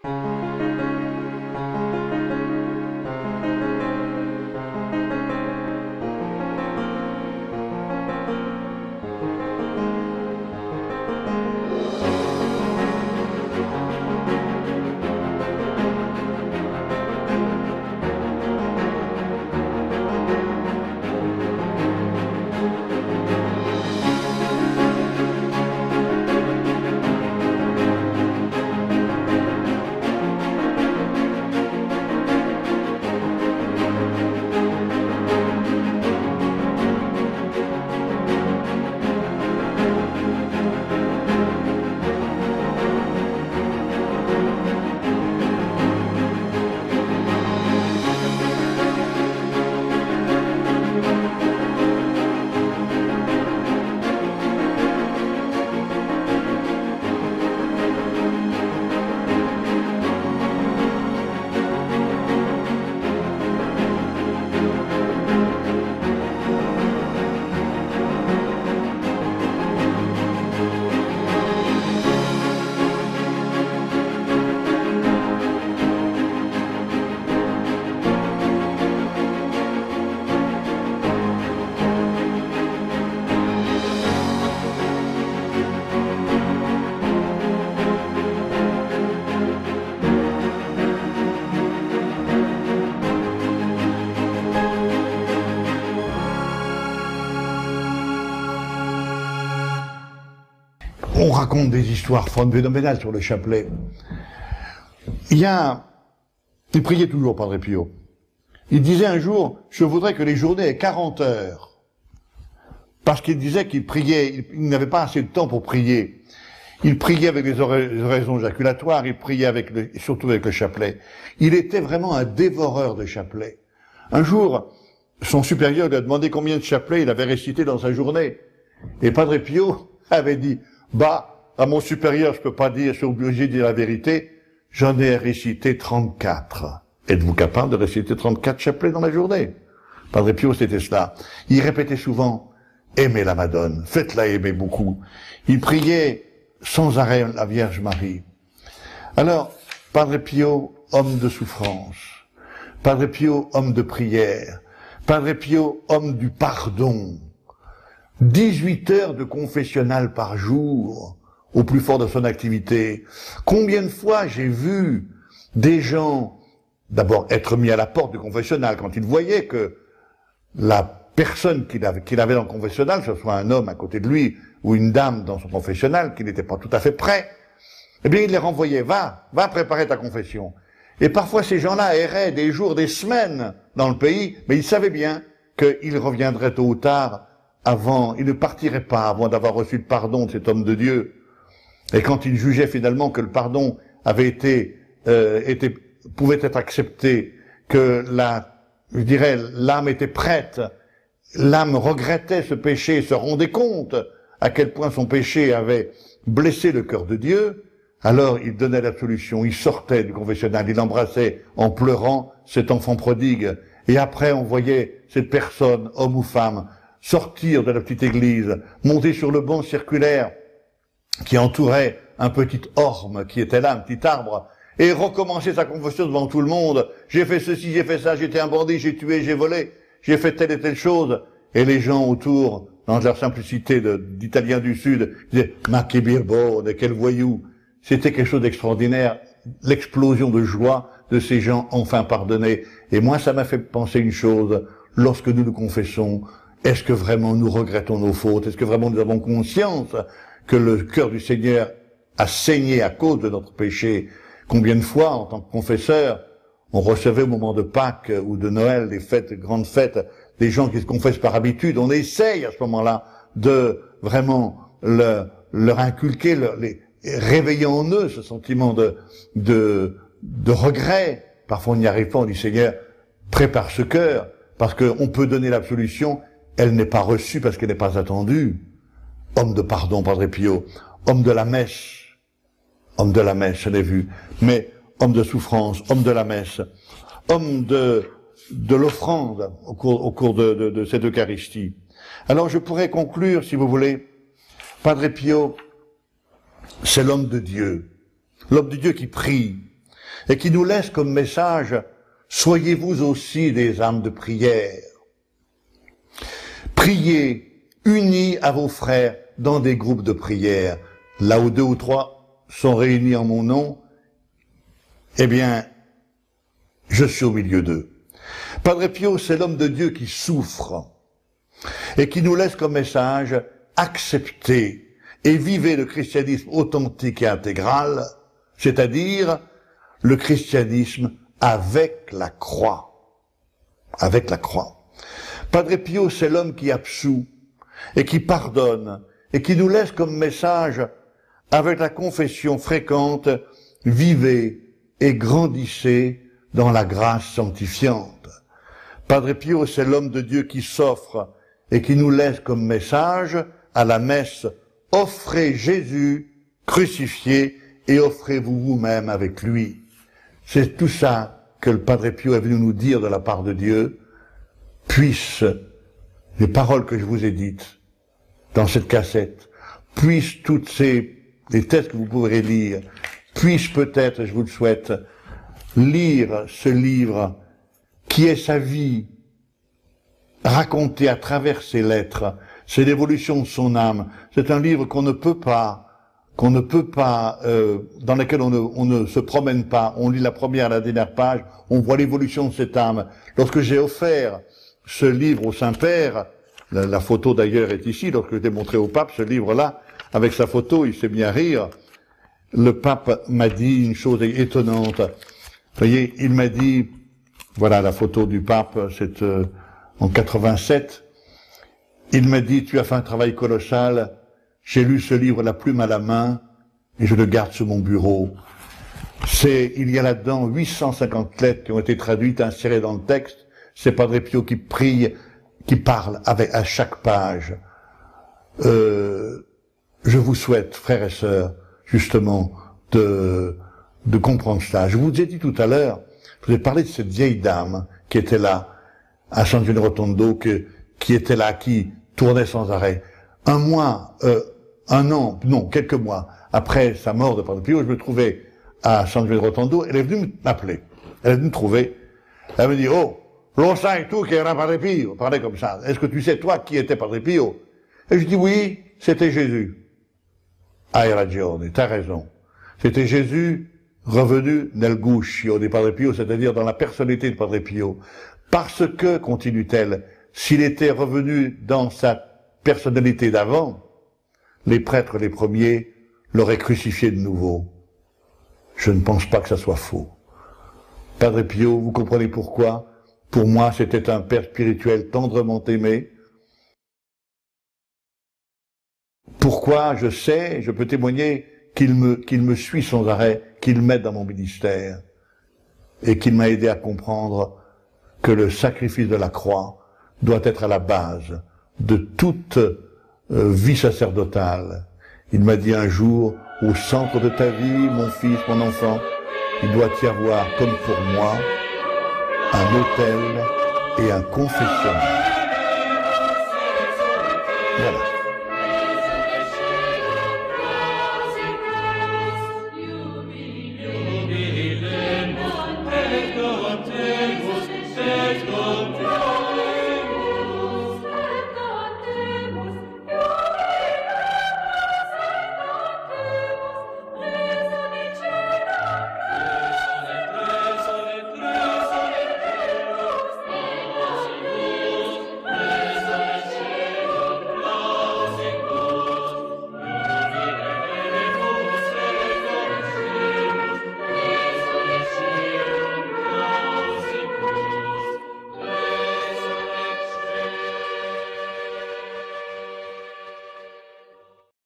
On raconte des histoires phénoménales sur le chapelet. Il priait toujours, Padre Pio. Il disait un jour, je voudrais que les journées aient 40 heures. Parce qu'il disait qu'il priait, il n'avait pas assez de temps pour prier. Il priait avec les oraisons éjaculatoires, il priait surtout avec le chapelet. Il était vraiment un dévoreur de chapelet. Un jour, son supérieur lui a demandé combien de chapelets il avait récité dans sa journée. Et Padre Pio avait dit, à mon supérieur, je peux pas dire, je suis obligé de dire la vérité, j'en ai récité 34. Êtes-vous capable de réciter 34 chapelets dans la journée? Padre Pio, c'était cela. Il répétait souvent, aimez la Madone, faites-la aimer beaucoup. Il priait sans arrêt la Vierge Marie. Alors, Padre Pio, homme de souffrance. Padre Pio, homme de prière. Padre Pio, homme du pardon. 18 heures de confessionnal par jour, au plus fort de son activité. Combien de fois j'ai vu des gens, d'abord être mis à la porte du confessionnal, quand ils voyaient que la personne qu'il avait dans le confessionnal, que ce soit un homme à côté de lui, ou une dame dans son confessionnal, qui n'était pas tout à fait prêt, eh bien il les renvoyait, va préparer ta confession. Et parfois ces gens-là erraient des jours, des semaines dans le pays, mais ils savaient bien qu'ils reviendraient tôt ou tard ils ne partiraient pas avant d'avoir reçu le pardon de cet homme de Dieu. Et quand ils jugeaient finalement que le pardon avait pouvait être accepté, que l'âme était prête, l'âme regrettait ce péché, se rendait compte à quel point son péché avait blessé le cœur de Dieu, alors il donnait l'absolution, il sortait du confessionnal, il embrassait en pleurant cet enfant prodigue. Et après on voyait cette personne, homme ou femme, sortir de la petite église, monter sur le banc circulaire qui entourait un petit orme qui était là, un petit arbre, et recommencer sa confession devant tout le monde. J'ai fait ceci, j'ai fait ça, j'étais un bandit, j'ai tué, j'ai volé, j'ai fait telle et telle chose. Et les gens autour, dans leur simplicité d'Italiens du Sud, disaient « Ma che birbone, quel voyou !» C'était quelque chose d'extraordinaire, l'explosion de joie de ces gens enfin pardonnés. Et moi, ça m'a fait penser une chose, lorsque nous nous confessons, est-ce que vraiment nous regrettons nos fautes? Est-ce que vraiment nous avons conscience que le cœur du Seigneur a saigné à cause de notre péché? Combien de fois, en tant que confesseur, on recevait au moment de Pâques ou de Noël, des fêtes, grandes fêtes, des gens qui se confessent par habitude. On essaye à ce moment-là de vraiment leur inculquer, réveiller en eux ce sentiment de regret. Parfois on n'y arrive pas, on dit Seigneur, prépare ce cœur, parce qu'on peut donner l'absolution, elle n'est pas reçue parce qu'elle n'est pas attendue. Homme de pardon, Padre Pio, homme de la messe, je l'ai vu, mais homme de souffrance, homme de la messe, homme de l'offrande au cours de cette Eucharistie. Alors je pourrais conclure, si vous voulez, Padre Pio, c'est l'homme de Dieu qui prie, et qui nous laisse comme message « Soyez vous aussi des âmes de prière ». Priez unis à vos frères dans des groupes de prière. Là où 2 ou 3 sont réunis en mon nom, eh bien, je suis au milieu d'eux. Padre Pio, c'est l'homme de Dieu qui souffre et qui nous laisse comme message « Acceptez et vivez le christianisme authentique et intégral », c'est-à-dire le christianisme avec la croix. Avec la croix. Padre Pio, c'est l'homme qui absout et qui pardonne et qui nous laisse comme message, avec la confession fréquente, vivez et grandissez dans la grâce sanctifiante. Padre Pio, c'est l'homme de Dieu qui s'offre et qui nous laisse comme message à la messe, offrez Jésus crucifié et offrez-vous vous-même avec lui. C'est tout ça que le Padre Pio est venu nous dire de la part de Dieu. Puissent les paroles que je vous ai dites dans cette cassette, puissent toutes les textes que vous pourrez lire, puissent peut-être, je vous le souhaite, lire ce livre qui est sa vie racontée à travers ses lettres, c'est l'évolution de son âme. C'est un livre qu'on ne peut pas, dans lequel on ne se promène pas. On lit la première et la dernière page, on voit l'évolution de cette âme. Lorsque j'ai offert ce livre au Saint-Père, la photo d'ailleurs est ici, lorsque je l'ai montré au pape, ce livre-là, avec sa photo, il s'est mis à rire. Le pape m'a dit une chose étonnante. Vous voyez, il m'a dit, voilà la photo du pape, c'est en 87, il m'a dit, tu as fait un travail colossal, j'ai lu ce livre la plume à la main, et je le garde sur mon bureau. Il y a là-dedans 850 lettres qui ont été traduites, insérées dans le texte. C'est Padre Pio qui prie, qui parle à chaque page. Je vous souhaite, frères et sœurs, justement, de comprendre cela. Je vous ai dit tout à l'heure, je vous ai parlé de cette vieille dame qui était là, à San Giovanni Rotondo, qui était là, qui tournait sans arrêt. Quelques mois après sa mort de Padre Pio, je me trouvais à San Giovanni Rotondo, elle est venue m'appeler. Elle est venue me trouver. Elle me dit, oh, l'on sait tout qui era Padre Pio. Parlait comme ça. Est-ce que tu sais, toi, qui était Padre Pio? Et je dis, oui, c'était Jésus. Hai ragione, t'as raison. C'était Jésus revenu nel guscio di Padre Pio, c'est-à-dire dans la personnalité de Padre Pio. Parce que, continue-t-elle, s'il était revenu dans sa personnalité d'avant, les prêtres les premiers l'auraient crucifié de nouveau. Je ne pense pas que ça soit faux. Padre Pio, vous comprenez pourquoi? Pour moi, c'était un père spirituel tendrement aimé. Pourquoi? Je sais, je peux témoigner qu'il me suit sans arrêt, qu'il m'aide dans mon ministère et qu'il m'a aidé à comprendre que le sacrifice de la croix doit être à la base de toute vie sacerdotale. Il m'a dit un jour, au centre de ta vie, mon fils, mon enfant, il doit y avoir, comme pour moi, un autel et un confessionnal. Voilà.